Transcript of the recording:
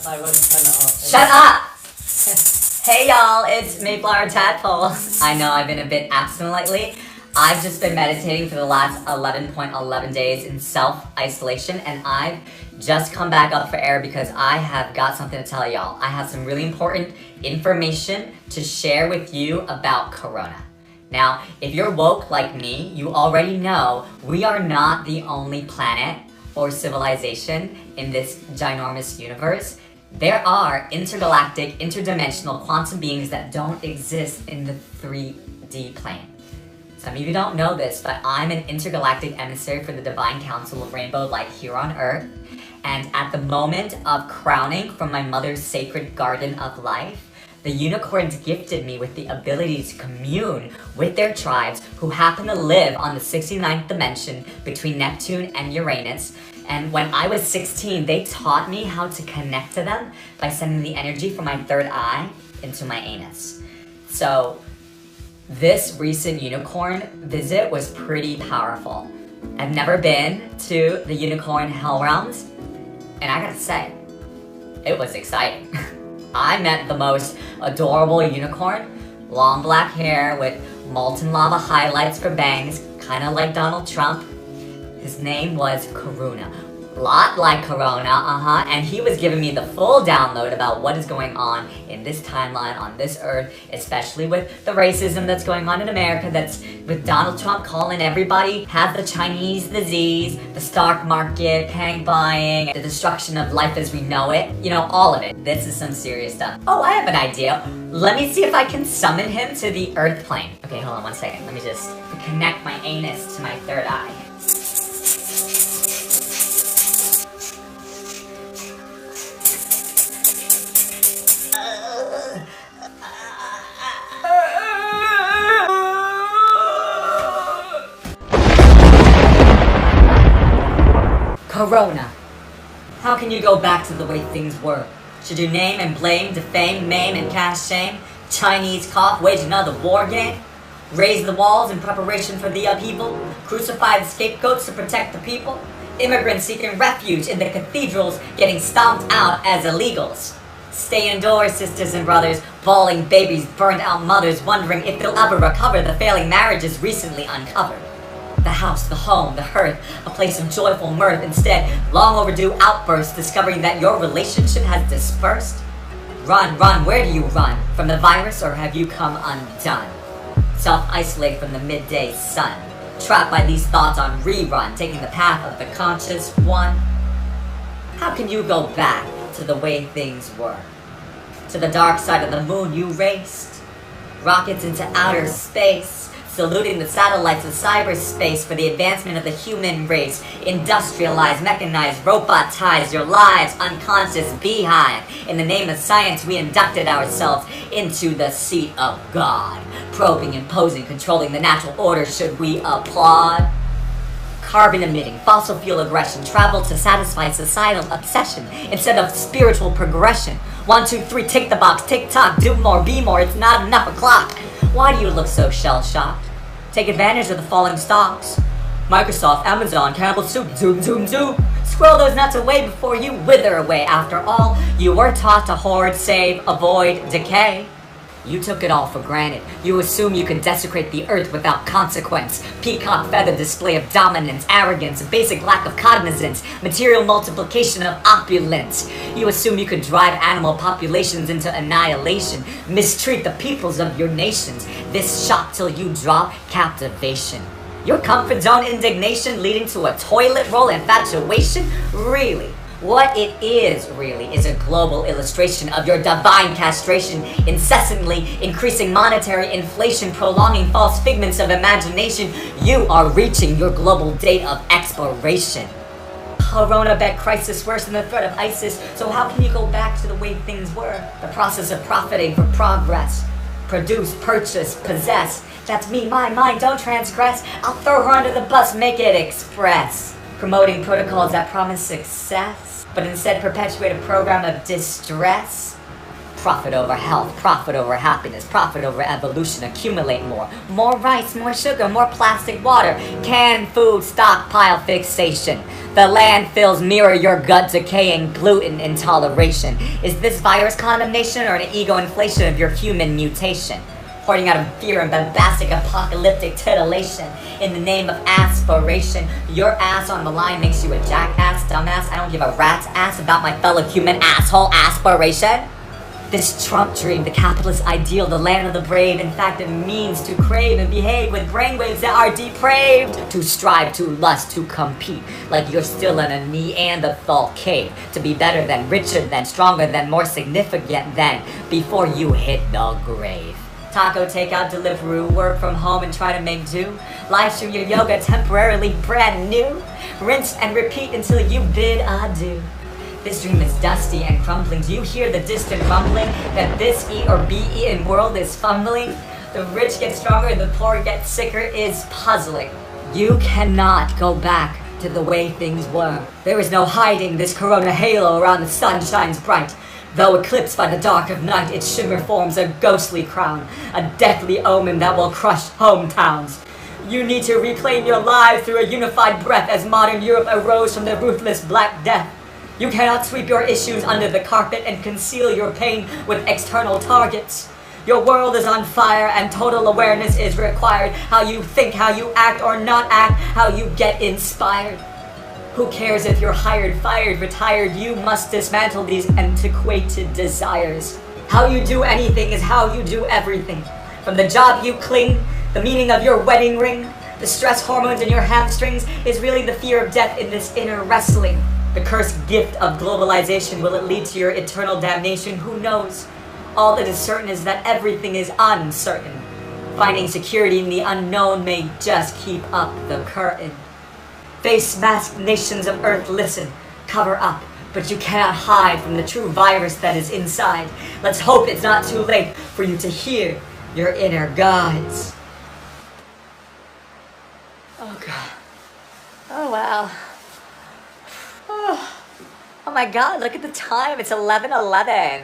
I wouldn't turn it off. Shut up! Hey y'all, it's Mayflower Tadpole. I know I've been a bit absent lately. I've just been meditating for the last 11.11 days in self-isolation, and I've just come back up for air because I have got something to tell y'all. I have some really important information to share with you about Corona. Now, if you're woke like me, you already know we are not the only planet or civilization in this ginormous universe. There are intergalactic, interdimensional quantum beings that don't exist in the 3D plane. Some of you don't know this, but I'm an intergalactic emissary for the Divine Council of Rainbow Light here on Earth. And at the moment of crowning from my mother's sacred garden of life, the unicorns gifted me with the ability to commune with their tribes who happen to live on the 69th dimension between Neptune and Uranus. And when I was 16, they taught me how to connect to them by sending the energy from my third eye into my anus. So this recent unicorn visit was pretty powerful. I've never been to the unicorn hell realms, and I gotta say, it was exciting. I met the most adorable unicorn, long black hair with molten lava highlights for bangs, kinda like Donald Trump. His name was Karuna. Lot like Corona, and he was giving me the full download about what is going on in this timeline on this earth, especially with the racism that's going on in America, that's with Donald Trump calling everybody has the Chinese disease, the stock market, panic buying, the destruction of life as we know it, you know, all of it. This is some serious stuff. Oh, I have an idea. Let me see if I can summon him to the earth plane. Okay, hold on one second. Let me just connect my anus to my third eye. Corona. How can you go back to the way things were? Should you name and blame, defame, maim, and cast shame? Chinese cough, wage another war game? Raise the walls in preparation for the upheaval? Crucify the scapegoats to protect the people? Immigrants seeking refuge in the cathedrals getting stomped out as illegals? Stay indoors, sisters and brothers, bawling babies, burned out mothers, wondering if they'll ever recover the failing marriages recently uncovered. The house, the home, the hearth, a place of joyful mirth. Instead, long overdue outbursts discovering that your relationship has dispersed. Run, run, where do you run? From the virus, or have you come undone? Self-isolate from the midday sun. Trapped by these thoughts on rerun, taking the path of the conscious one. How can you go back to the way things were? To the dark side of the moon you raced. Rockets into outer space. Saluting the satellites of cyberspace for the advancement of the human race. Industrialized, mechanized, robotized your lives, unconscious beehive. In the name of science, we inducted ourselves into the seat of God. Probing, imposing, controlling the natural order. Should we applaud? Carbon emitting, fossil fuel aggression, travel to satisfy societal obsession instead of spiritual progression. 1, 2, 3, tick the box, tick tock, do more, be more, it's not enough o'clock. Why do you look so shell-shocked? Take advantage of the falling stocks. Microsoft, Amazon, Campbell Soup, zoom, zoom, zoom. Squirrel those nuts away before you wither away. After all, you were taught to hoard, save, avoid, decay. You took it all for granted. You assume you could desecrate the earth without consequence. Peacock feather display of dominance, arrogance, a basic lack of cognizance, material multiplication of opulence. You assume you could drive animal populations into annihilation, mistreat the peoples of your nations. This shock till you drop captivation. Your comfort zone indignation leading to a toilet roll infatuation? Really? What it is, really, is a global illustration of your divine castration, incessantly increasing monetary inflation, prolonging false figments of imagination. You are reaching your global date of expiration. Corona bed crisis worse than the threat of ISIS, so how can you go back to the way things were? The process of profiting for progress. Produce, purchase, possess. That's me, my mind, don't transgress. I'll throw her under the bus, make it express. Promoting protocols that promise success, but instead perpetuate a program of distress. Profit over health, profit over happiness, profit over evolution, accumulate more. More rice, more sugar, more plastic water, canned food, stockpile fixation. The landfills mirror your gut decaying gluten intoleration. Is this virus condemnation or an ego inflation of your human mutation? Hoarding out of fear and bombastic apocalyptic titillation in the name of aspiration. Your ass on the line makes you a jackass, dumbass. I don't give a rat's ass about my fellow human asshole aspiration. This Trump dream, the capitalist ideal, the land of the brave, in fact it means to crave and behave with brainwaves that are depraved. To strive, to lust, to compete, like you're still in a Neanderthal cave. To be better than, richer than, stronger than, more significant than, before you hit the grave. Taco takeout, Deliveroo, work from home and try to make do. Live stream your yoga temporarily brand new. Rinse and repeat until you bid adieu. This dream is dusty and crumbling. Do you hear the distant rumbling that this E or B-E-N world is fumbling? The rich get stronger, the poor get sicker is puzzling. You cannot go back to the way things were. There is no hiding this corona halo around the sun shines bright. Though eclipsed by the dark of night, its shimmer forms a ghostly crown, a deathly omen that will crush hometowns. You need to reclaim your lives through a unified breath as modern Europe arose from the ruthless Black Death. You cannot sweep your issues under the carpet and conceal your pain with external targets. Your world is on fire and total awareness is required. How you think, how you act or not act, how you get inspired. Who cares if you're hired, fired, retired? You must dismantle these antiquated desires. How you do anything is how you do everything. From the job you cling, the meaning of your wedding ring, the stress hormones in your hamstrings is really the fear of death in this inner wrestling. The cursed gift of globalization, will it lead to your eternal damnation? Who knows? All that is certain is that everything is uncertain. Finding security in the unknown may just keep up the curtain. Face masked nations of earth, listen, cover up, but you cannot hide from the true virus that is inside. Let's hope it's not too late for you to hear your inner guides. Oh God. Oh wow. Oh my God, look at the time, it's 11:11.